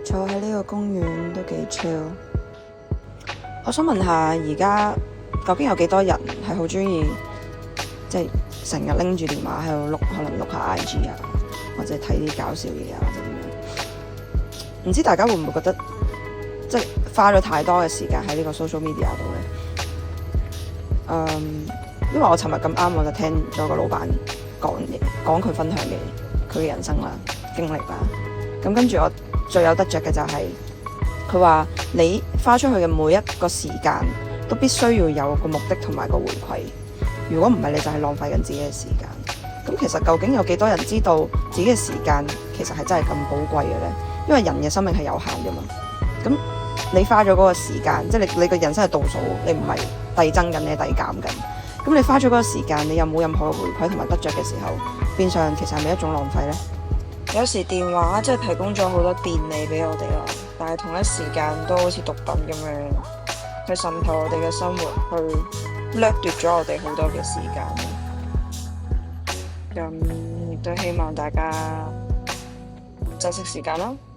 坐喺呢個公園都幾 chill。我想問下，而家究竟有幾多人係好中意，即係成日拎住電話喺度碌，可能碌下 IG 啊，或者睇啲搞笑嘢啊，或者點樣？唔知大家會唔會覺得，即係花咗太多嘅時間喺呢個 social media 度咧？因為我尋日咁啱，我就聽咗個老闆講佢分享嘅佢嘅人生啦、經歷啦。咁跟住我最有得着嘅就係佢話你花出去嘅每一個時間都必須要有個目的同埋個回饋。如果唔係，你就係浪費緊自己嘅時間。咁其實究竟有幾多人知道自己嘅時間其實係真係咁寶貴嘅呢？因為人嘅生命係有限㗎嘛。咁你花咗嗰個時間，即係你個人生係倒數，你唔係遞增緊，你係遞減緊。咁你花咗嗰個時間，你有冇任何嘅回饋同埋得着嘅時候，變相其實係咪一種浪費呢？有時電話即係提供咗好多便利俾我哋啦，但係同一時間都好似毒品咁樣去滲透我哋嘅生活，去掠奪咗我哋好多嘅時間。咁亦都希望大家珍惜時間啦〜